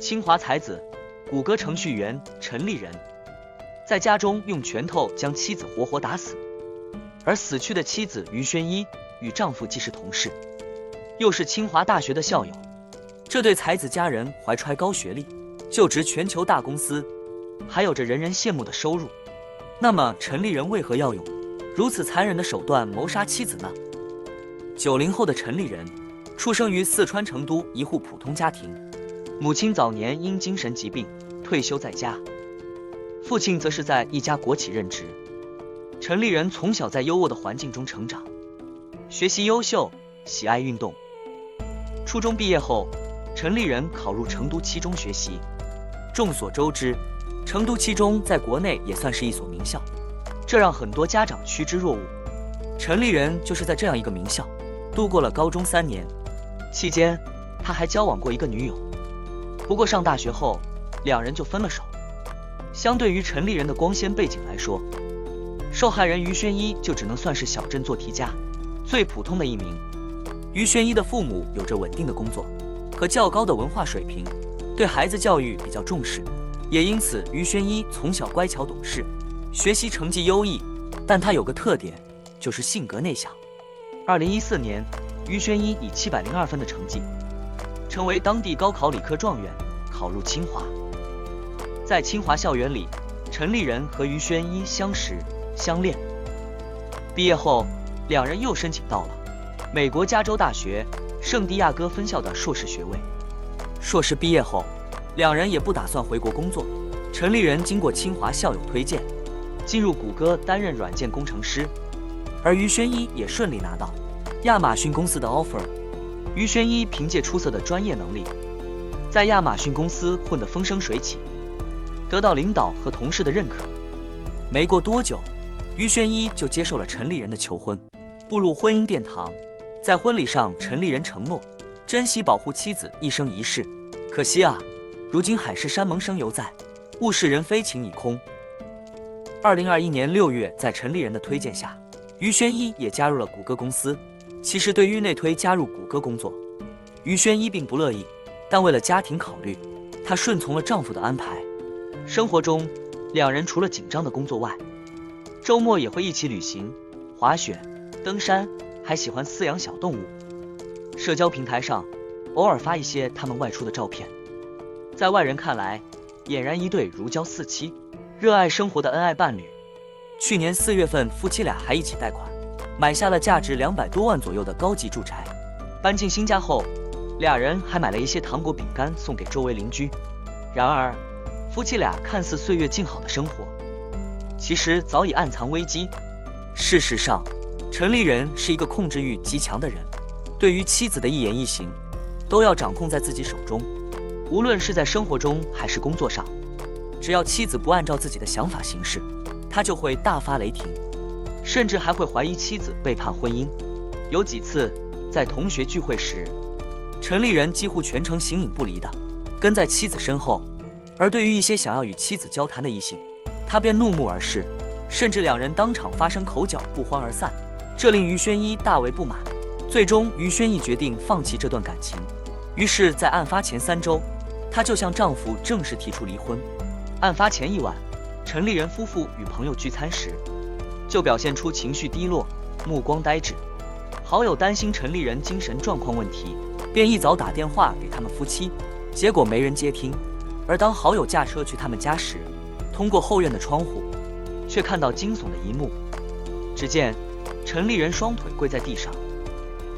清华才子、谷歌程序员陈立人，在家中用拳头将妻子活活打死。而死去的妻子于宣一与丈夫既是同事，又是清华大学的校友。这对才子家人怀揣高学历，就职全球大公司，还有着人人羡慕的收入。那么陈立人为何要用如此残忍的手段谋杀妻子呢？90后的陈立人出生于四川成都一户普通家庭，母亲早年因精神疾病退休在家，父亲则是在一家国企任职。陈立人从小在优渥的环境中成长，学习优秀，喜爱运动。初中毕业后，陈立人考入成都七中学习。众所周知，成都七中在国内也算是一所名校，这让很多家长趋之若鹜。陈立人就是在这样一个名校度过了高中3年，期间他还交往过一个女友。不过上大学后，两人就分了手。相对于陈立人的光鲜背景来说，受害人于宣一就只能算是小镇做题家，最普通的一名。于宣一的父母有着稳定的工作和较高的文化水平，对孩子教育比较重视，也因此于宣一从小乖巧懂事，学习成绩优异。但他有个特点，就是性格内向。2014年，于宣一以702分的成绩，成为当地高考理科状元，考入清华。在清华校园里，陈立人和于宣一相识相恋。毕业后，两人又申请到了美国加州大学圣地亚哥分校的硕士学位。硕士毕业后，两人也不打算回国工作。陈立人经过清华校友推荐，进入谷歌担任软件工程师，而于宣一也顺利拿到亚马逊公司的 offer。于宣一凭借出色的专业能力，在亚马逊公司混得风生水起，得到领导和同事的认可。没过多久，于宣一就接受了陈立人的求婚，步入婚姻殿堂。在婚礼上，陈立人承诺珍惜保护妻子一生一世。可惜啊，如今海誓山盟声犹在，物是人非情已空。2021年6月，在陈立人的推荐下，于宣一也加入了谷歌公司。其实对于内推加入谷歌工作，于宣一并不乐意，但为了家庭考虑，她顺从了丈夫的安排。生活中，两人除了紧张的工作外，周末也会一起旅行、滑雪、登山，还喜欢饲养小动物。社交平台上偶尔发一些他们外出的照片，在外人看来，俨然一对如胶似漆、热爱生活的恩爱伴侣。去年4月份，夫妻俩还一起贷款买下了价值200多万左右的高级住宅。搬进新家后，俩人还买了一些糖果饼干送给周围邻居。然而，夫妻俩看似岁月静好的生活，其实早已暗藏危机。事实上，陈立人是一个控制欲极强的人，对于妻子的一言一行，都要掌控在自己手中。无论是在生活中还是工作上，只要妻子不按照自己的想法行事，他就会大发雷霆，甚至还会怀疑妻子背叛婚姻。有几次在同学聚会时，陈立人几乎全程形影不离的跟在妻子身后，而对于一些想要与妻子交谈的异性，他便怒目而视，甚至两人当场发生口角，不欢而散。这令于宣一大为不满。最终，于宣一决定放弃这段感情。于是，在案发前3周，她就向丈夫正式提出离婚。案发前一晚，陈立人夫妇与朋友聚餐时，就表现出情绪低落、目光呆滞。好友担心陈立人精神状况问题，便一早打电话给他们夫妻，结果没人接听。而当好友驾车去他们家时，通过后院的窗户，却看到惊悚的一幕。只见陈立人双腿跪在地上，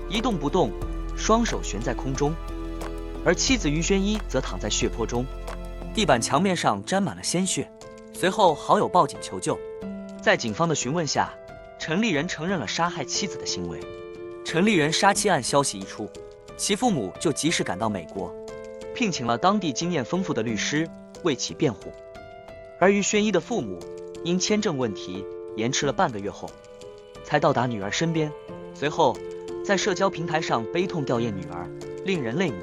一动不动，双手悬在空中，而妻子于宣一则躺在血泊中，地板墙面上沾满了鲜血。随后好友报警求救，在警方的询问下，陈立人承认了杀害妻子的行为。陈立人杀妻案消息一出，其父母就及时赶到美国，聘请了当地经验丰富的律师为其辩护。而于宣一的父母因签证问题延迟了半个月后，才到达女儿身边。随后在社交平台上悲痛吊唁女儿，令人泪目。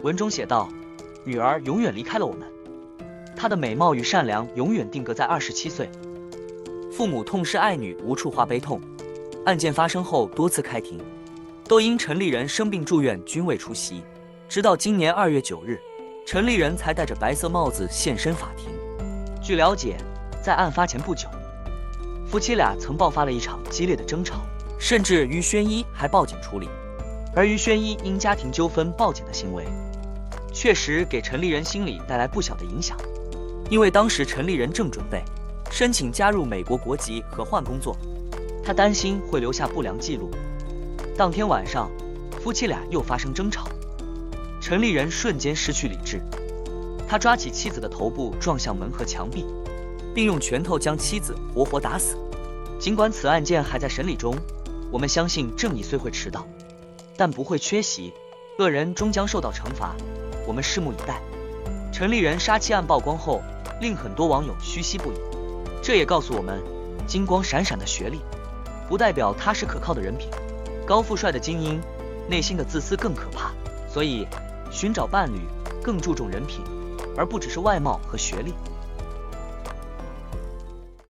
文中写道：女儿永远离开了我们，她的美貌与善良永远定格在27岁。父母痛失爱女，无处话悲痛。案件发生后多次开庭，都因陈立人生病住院均未出席。直到今年2月9日，陈立人才戴着白色帽子现身法庭。据了解，在案发前不久，夫妻俩曾爆发了一场激烈的争吵，甚至于宣一还报警处理。而于宣一因家庭纠纷报警的行为，确实给陈立人心理带来不小的影响。因为当时陈立人正准备申请加入美国国籍和换工作，他担心会留下不良记录。当天晚上，夫妻俩又发生争吵，陈立人瞬间失去理智，他抓起妻子的头部撞向门和墙壁，并用拳头将妻子活活打死。尽管此案件还在审理中，我们相信正义虽会迟到，但不会缺席，恶人终将受到惩罚，我们拭目以待。陈立人杀妻案曝光后，令很多网友唏嘘不已。这也告诉我们，金光闪闪的学历，不代表他是可靠的人品。高富帅的精英，内心的自私更可怕。所以，寻找伴侣更注重人品，而不只是外貌和学历。